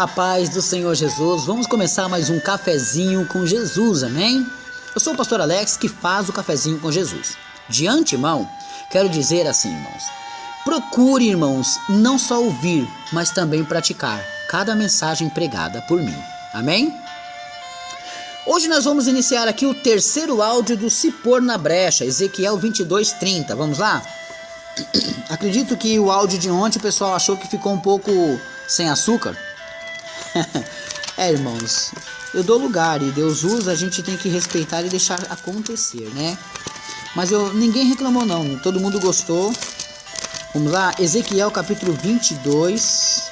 A paz do Senhor Jesus. Vamos começar mais um cafezinho com Jesus, amém? Eu sou o pastor Alex, que faz o cafezinho com Jesus. De antemão, quero dizer assim, irmãos. Procure, irmãos, não só ouvir, mas também praticar cada mensagem pregada por mim. Amém? Hoje nós vamos iniciar aqui o terceiro áudio do Se Pôr na Brecha, Ezequiel 22:30. Vamos lá? Acredito que o áudio de ontem o pessoal achou que ficou um pouco sem açúcar. Irmãos, eu dou lugar e Deus usa, a gente tem que respeitar e deixar acontecer, né? Mas ninguém reclamou não, todo mundo gostou. Vamos lá, Ezequiel capítulo 22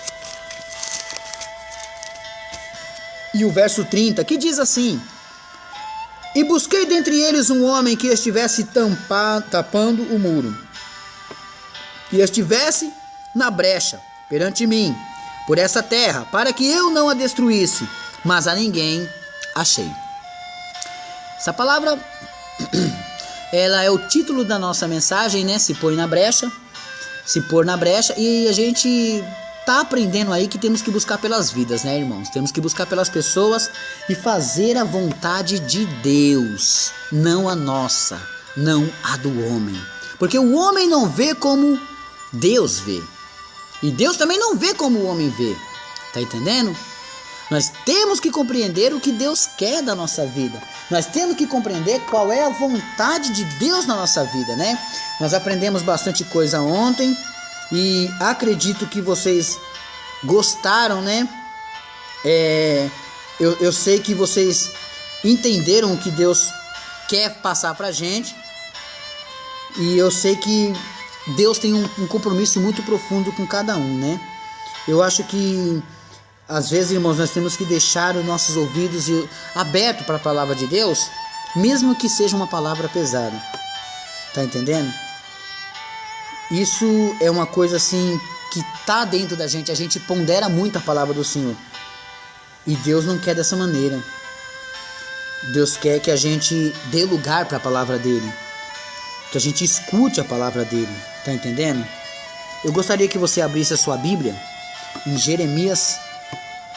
e o verso 30, que diz assim: E busquei dentre eles um homem que estivesse tapando o muro, que estivesse na brecha perante mim, por essa terra, para que eu não a destruísse, mas a ninguém achei. Essa palavra, ela é o título da nossa mensagem, né? Se pôr na brecha, se pôr na brecha, e a gente tá aprendendo aí que temos que buscar pelas vidas, né, irmãos? Temos que buscar pelas pessoas e fazer a vontade de Deus, não a nossa, não a do homem. Porque o homem não vê como Deus vê. E Deus também não vê como o homem vê. Tá entendendo? Nós temos que compreender o que Deus quer da nossa vida. Nós temos que compreender qual é a vontade de Deus na nossa vida, né? Nós aprendemos bastante coisa ontem e acredito que vocês gostaram, né? Eu sei que vocês entenderam o que Deus quer passar pra gente. E eu sei que Deus tem um compromisso muito profundo com cada um, né? Eu acho que às vezes, irmãos, nós temos que deixar os nossos ouvidos abertos para a palavra de Deus, mesmo que seja uma palavra pesada. Tá entendendo? Isso é uma coisa assim que tá dentro da gente. A gente pondera muito a palavra do Senhor. E Deus não quer dessa maneira. Deus quer que a gente dê lugar para a palavra dele, que a gente escute a palavra dele. Tá entendendo? Eu gostaria que você abrisse a sua Bíblia em Jeremias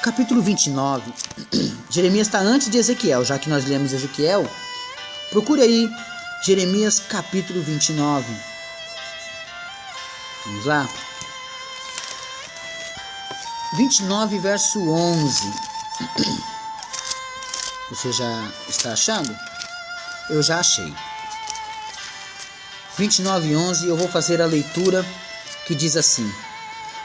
capítulo 29. Jeremias está antes de Ezequiel, já que nós lemos Ezequiel. Procure aí Jeremias capítulo 29. Vamos lá. 29 verso 11. Você já está achando? Eu já achei. 29:11, eu vou fazer a leitura que diz assim: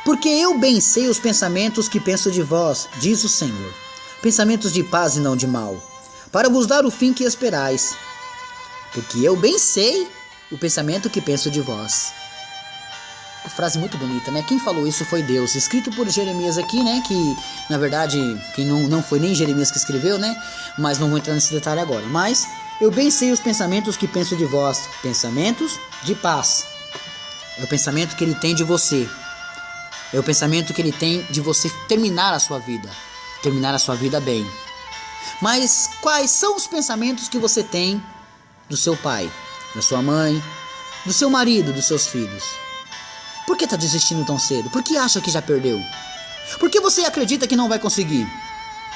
Porque eu bem sei os pensamentos que penso de vós, diz o Senhor, pensamentos de paz e não de mal, para vos dar o fim que esperais. Porque eu bem sei o pensamento que penso de vós. Uma frase muito bonita, né? Quem falou isso foi Deus, escrito por Jeremias aqui, né? Que, na verdade, quem não foi nem Jeremias que escreveu, né? Mas não vou entrar nesse detalhe agora. Mas eu bem sei os pensamentos que penso de vós, pensamentos de paz. É o pensamento que ele tem de você. É o pensamento que ele tem de você terminar a sua vida bem. Mas quais são os pensamentos que você tem do seu pai, da sua mãe, do seu marido, dos seus filhos? Por que está desistindo tão cedo? Por que acha que já perdeu? Por que você acredita que não vai conseguir?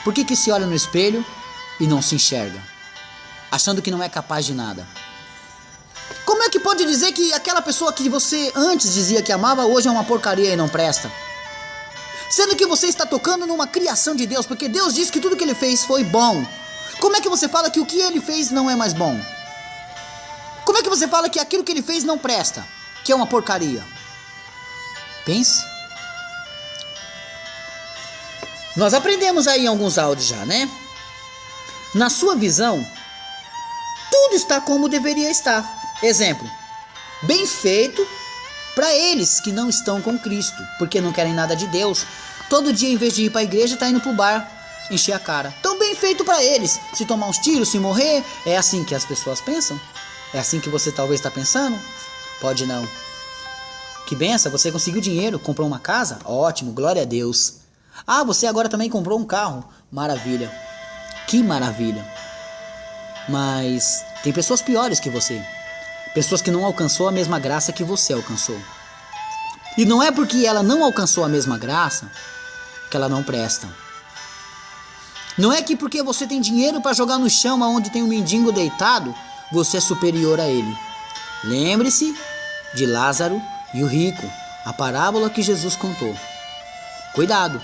Por que se olha no espelho e não se enxerga, achando que não é capaz de nada? Como é que pode dizer que aquela pessoa que você antes dizia que amava, hoje é uma porcaria e não presta? Sendo que você está tocando numa criação de Deus, porque Deus disse que tudo que ele fez foi bom. Como é que você fala que o que ele fez não é mais bom? Como é que você fala que aquilo que ele fez não presta, que é uma porcaria? Pense. Nós aprendemos aí em alguns áudios já, né? Na sua visão, tudo está como deveria estar. Exemplo, bem feito para eles que não estão com Cristo, porque não querem nada de Deus. Todo dia, em vez de ir para a igreja, tá indo pro bar, encher a cara. Tão bem feito para eles. Se tomar uns tiros, se morrer, é assim que as pessoas pensam? É assim que você talvez está pensando? Pode não. Que benção, você conseguiu dinheiro, comprou uma casa? Ótimo, glória a Deus. Ah, você agora também comprou um carro? Maravilha. Que maravilha. Mas tem pessoas piores que você. Pessoas que não alcançou a mesma graça que você alcançou. E não é porque ela não alcançou a mesma graça que ela não presta. Não é que porque você tem dinheiro para jogar no chão aonde tem um mendigo deitado, você é superior a ele. Lembre-se de Lázaro e o rico, a parábola que Jesus contou. Cuidado,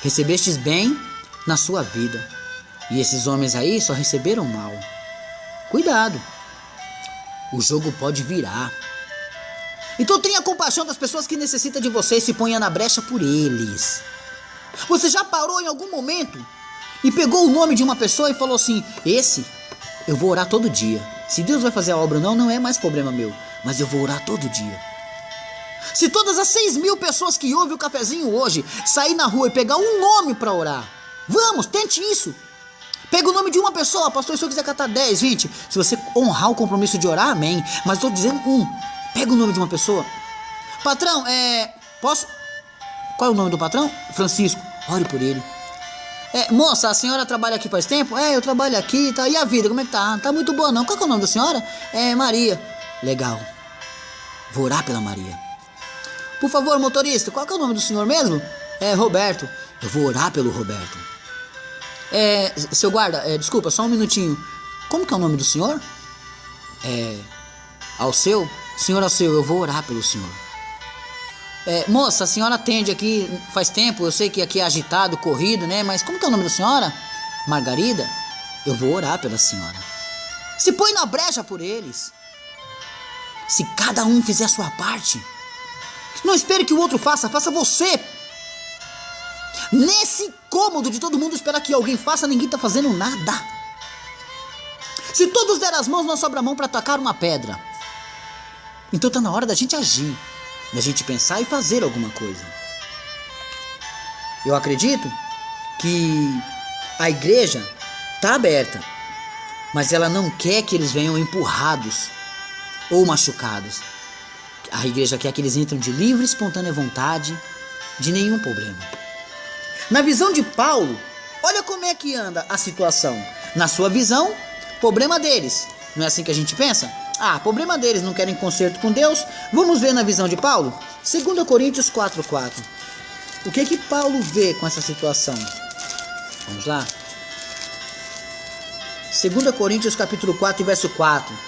recebestes bem na sua vida, e esses homens aí só receberam mal. Cuidado, o jogo pode virar. Então tenha compaixão das pessoas que necessitam de você e se ponha na brecha por eles. Você já parou em algum momento e pegou o nome de uma pessoa e falou assim: esse eu vou orar todo dia. Se Deus vai fazer a obra ou não, não é mais problema meu, mas eu vou orar todo dia. Se todas as 6.000 pessoas que ouvem o cafezinho hoje sair na rua e pegar um nome para orar, vamos, tente isso. Pega o nome de uma pessoa, pastor, se eu quiser catar 10, 20, se você honrar o compromisso de orar, amém. Mas estou dizendo pega o nome de uma pessoa. Patrão, posso? Qual é o nome do patrão? Francisco, ore por ele. Moça, a senhora trabalha aqui faz tempo? Eu trabalho aqui, tá? E a vida, como é que tá? Tá muito boa não. Qual que é o nome da senhora? Maria. Legal. Vou orar pela Maria. Por favor, motorista, qual que é o nome do senhor mesmo? Roberto. Eu vou orar pelo Roberto. Seu guarda, desculpa, só um minutinho. Como que é o nome do senhor? Alceu? Senhor Alceu, eu vou orar pelo senhor. Moça, a senhora atende aqui faz tempo, eu sei que aqui é agitado, corrido, né? Mas como que é o nome da senhora? Margarida? Eu vou orar pela senhora. Se põe na brecha por eles. Se cada um fizer a sua parte, não espere que o outro faça você. Nesse cômodo de todo mundo esperar que alguém faça, ninguém está fazendo nada. Se todos der as mãos, não sobra mão para atacar uma pedra. Então está na hora da gente agir, da gente pensar e fazer alguma coisa. Eu acredito que a igreja está aberta, mas ela não quer que eles venham empurrados ou machucados. A igreja quer que eles entrem de livre e espontânea vontade, de nenhum problema. Na visão de Paulo, olha como é que anda a situação. Na sua visão, problema deles. Não é assim que a gente pensa? Problema deles, não querem conserto com Deus. Vamos ver na visão de Paulo? 2 Coríntios 4:4. O que Paulo vê com essa situação? Vamos lá. 2 Coríntios capítulo 4, verso 4.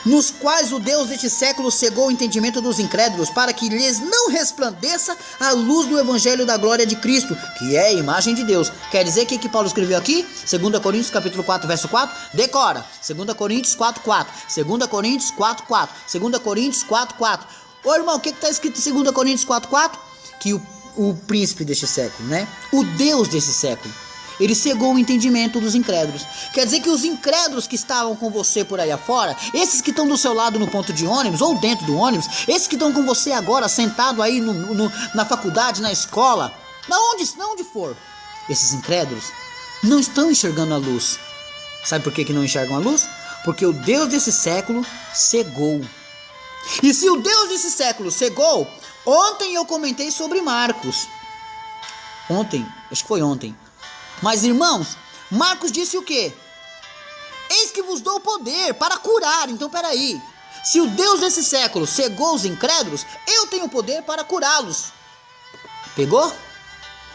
Nos quais o Deus deste século cegou o entendimento dos incrédulos, para que lhes não resplandeça a luz do evangelho da glória de Cristo, que é a imagem de Deus. Quer dizer que Paulo escreveu aqui? 2 Coríntios capítulo 4, verso 4. Decora. 2 Coríntios 4, 4. 2 Coríntios 4, 4. 2 Coríntios 4, 4. Ô irmão, o que está escrito em 2 Coríntios 4, 4? Que o príncipe deste século, né? O Deus desse século, ele cegou o entendimento dos incrédulos. Quer dizer que os incrédulos que estavam com você por aí afora, esses que estão do seu lado no ponto de ônibus ou dentro do ônibus, esses que estão com você agora sentado aí na faculdade, na escola, onde for, esses incrédulos não estão enxergando a luz. Sabe por que não enxergam a luz? Porque o Deus desse século cegou. E se o Deus desse século cegou, ontem eu comentei sobre Marcos. Acho que foi ontem. Mas irmãos, Marcos disse o quê? Eis que vos dou poder para curar. Então peraí, se o Deus desse século cegou os incrédulos, eu tenho poder para curá-los. Pegou?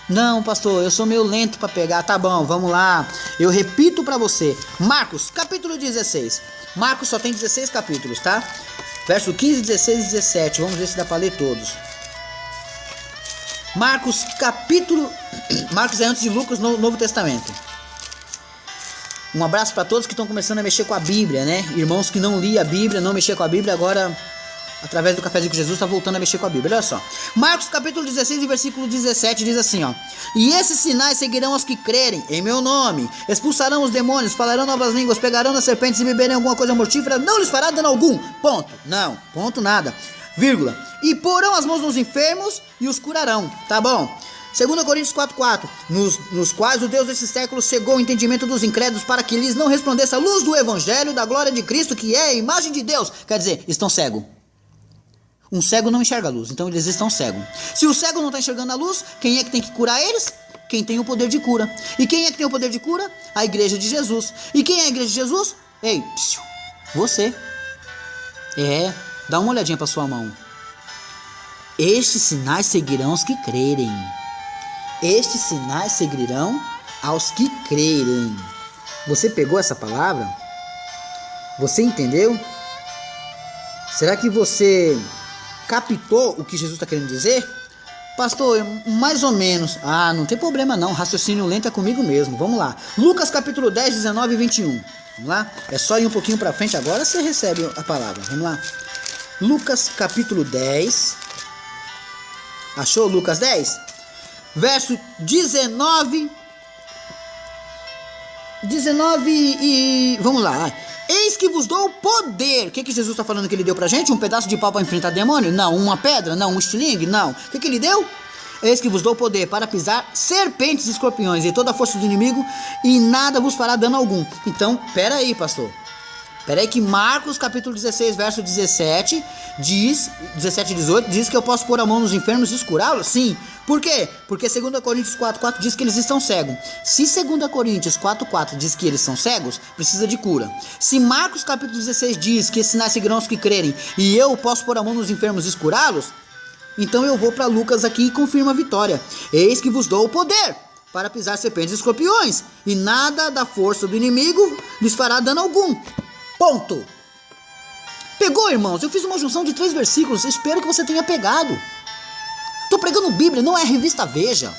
Não, pastor, eu sou meio lento para pegar. Tá bom, vamos lá. Eu repito para você. Marcos, capítulo 16. Marcos só tem 16 capítulos, tá? Verso 15, 16 e 17. Vamos ver se dá para ler todos. Marcos é antes de Lucas no Novo Testamento. Um abraço para todos que estão começando a mexer com a Bíblia, né? Irmãos que não liam a Bíblia, não mexiam com a Bíblia, agora, através do Cafézinho com Jesus, está voltando a mexer com a Bíblia. Olha só. Marcos capítulo 16 e versículo 17 diz assim, ó. E esses sinais seguirão os que crerem em meu nome. Expulsarão os demônios, falarão novas línguas, pegarão nas serpentes e beberem alguma coisa mortífera. Não lhes fará dano algum. Ponto. Não. Ponto nada. Vírgula. E porão as mãos nos enfermos e os curarão. Tá bom? 2 Coríntios 4:4. Nos quais o Deus desse século cegou o entendimento dos incrédulos, para que lhes não resplandeça a luz do evangelho da glória de Cristo, que é a imagem de Deus. Quer dizer, estão cegos. Um cego não enxerga a luz, então eles estão cegos. Se o cego não está enxergando a luz, quem é que tem que curar eles? Quem tem o poder de cura. E quem é que tem o poder de cura? A igreja de Jesus. E quem é a igreja de Jesus? Ei, você. Dá uma olhadinha para sua mão. Estes sinais seguirão os que crerem. Estes sinais seguirão aos que crerem. Você pegou essa palavra? Você entendeu? Será que você captou o que Jesus está querendo dizer? Pastor, mais ou menos. Ah, não tem problema não, raciocínio lento é comigo mesmo. Vamos lá. Lucas capítulo 10, 19 e 21. Vamos lá? É só ir um pouquinho para frente agora, você recebe a palavra. Vamos lá. Lucas capítulo 10. Achou Lucas 10? Verso 19 e... Vamos lá. Eis que vos dou o poder. O que Jesus está falando que ele deu pra gente? Um pedaço de pau para enfrentar demônio? Não. Uma pedra? Não. Um estilingue? Não. O que ele deu? Eis que vos dou o poder para pisar serpentes e escorpiões e toda a força do inimigo, e nada vos fará dano algum. Então, pera aí, pastor. Pera aí que Marcos capítulo 16, verso 17 diz, 17 e 18, diz que eu posso pôr a mão nos enfermos e curá-los? Sim. Por quê? Porque 2 Coríntios 4,4 diz que eles estão cegos. Se 2 Coríntios 4,4 diz que eles são cegos, precisa de cura. Se Marcos capítulo 16 diz que esses sinais seguirão os que crerem, e eu posso pôr a mão nos enfermos e curá-los, então eu vou para Lucas aqui e confirmo a vitória. Eis que vos dou o poder para pisar serpentes e escorpiões, e nada da força do inimigo lhes fará dano algum. Ponto. Pegou, irmãos? Eu fiz uma junção de 3 versículos. Espero que você tenha pegado. Tô pregando Bíblia, não é a revista Veja.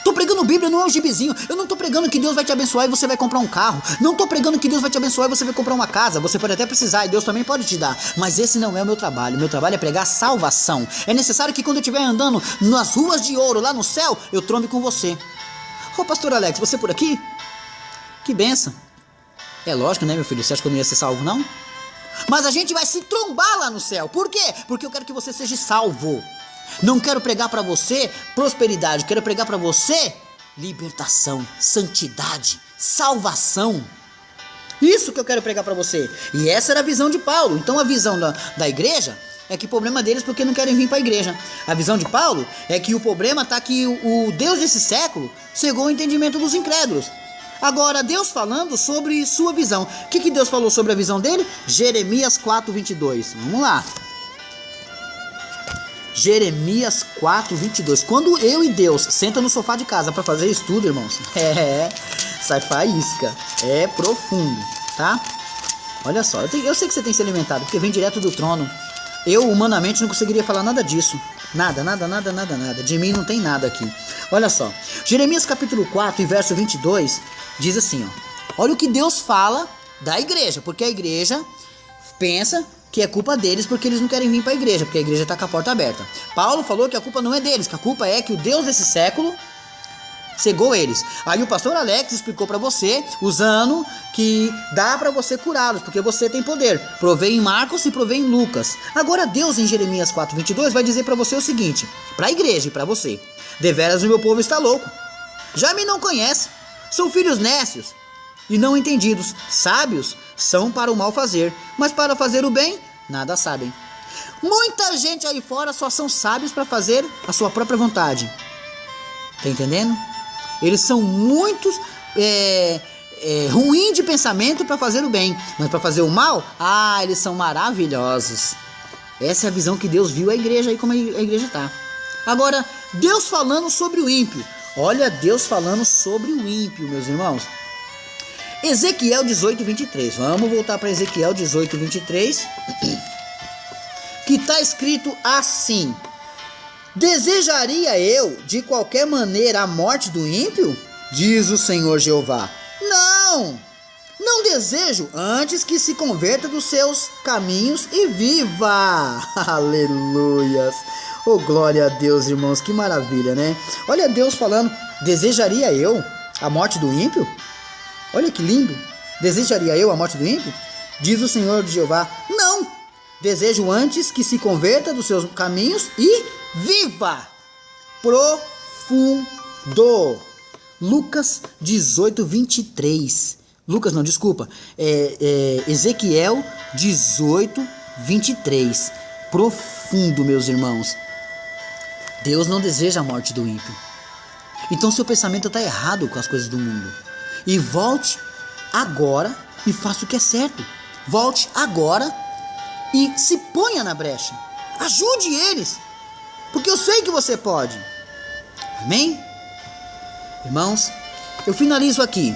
Tô pregando Bíblia, não é o gibizinho. Eu não tô pregando que Deus vai te abençoar e você vai comprar um carro. Não tô pregando que Deus vai te abençoar e você vai comprar uma casa. Você pode até precisar e Deus também pode te dar. Mas esse não é o meu trabalho. Meu trabalho é pregar salvação. É necessário que quando eu estiver andando nas ruas de ouro lá no céu, eu trombe com você. Ô, pastor Alex, você por aqui? Que benção. É lógico, né, meu filho? Você acha que eu não ia ser salvo, não? Mas a gente vai se trombar lá no céu. Por quê? Porque eu quero que você seja salvo. Não quero pregar para você prosperidade. Quero pregar para você libertação, santidade, salvação. Isso que eu quero pregar para você. E essa era a visão de Paulo. Então a visão da igreja é que o problema deles é porque não querem vir para a igreja. A visão de Paulo é que o problema está que o Deus desse século cegou o entendimento dos incrédulos. Agora, Deus falando sobre sua visão. O que Deus falou sobre a visão dele? Jeremias 4:22. Vamos lá. Jeremias 4:22. Quando eu e Deus senta no sofá de casa para fazer estudo, irmãos, sai faísca. É profundo, tá? Olha só, eu sei que você tem se alimentado, porque vem direto do trono. Eu, humanamente, não conseguiria falar nada disso. Nada. De mim não tem nada aqui. Olha só. Jeremias capítulo 4 e verso 22 diz assim, ó. Olha o que Deus fala da igreja. Porque a igreja pensa que é culpa deles porque eles não querem vir para a igreja. Porque a igreja está com a porta aberta. Paulo falou que a culpa não é deles. Que a culpa é que o Deus desse século cegou eles. Aí o pastor Alex explicou para você, usando que dá para você curá-los, porque você tem poder. Provei em Marcos e provei em Lucas. Agora Deus em Jeremias 4:22 vai dizer para você o seguinte, para a igreja e para você: deveras o meu povo está louco, já me não conhece, são filhos nécios e não entendidos, sábios são para o mal fazer, mas para fazer o bem nada sabem. Muita gente aí fora só são sábios para fazer a sua própria vontade. Tá entendendo? Eles são muitos ruins de pensamento para fazer o bem, mas para fazer o mal, eles são maravilhosos. Essa é a visão que Deus viu a igreja aí, como a igreja tá. Agora, Deus falando sobre o ímpio. Olha Deus falando sobre o ímpio, meus irmãos. Ezequiel 18:23. Vamos voltar para Ezequiel 18:23. Que está escrito assim: desejaria eu de qualquer maneira a morte do ímpio? Diz o Senhor Jeová. Não desejo, antes que se converta dos seus caminhos e viva. Aleluias. Oh, glória a Deus, irmãos, que maravilha, né? Olha Deus falando: desejaria eu a morte do ímpio? Olha que lindo. Desejaria eu a morte do ímpio? Diz o Senhor Jeová. Não, desejo antes que se converta dos seus caminhos e viva. Profundo. Lucas 18:23. Ezequiel 18:23. Profundo, meus irmãos. Deus não deseja a morte do ímpio. Então seu pensamento está errado com as coisas do mundo. E volte agora e faça o que é certo. Volte agora e se ponha na brecha. Ajude eles, porque eu sei que você pode. Amém? Irmãos, eu finalizo aqui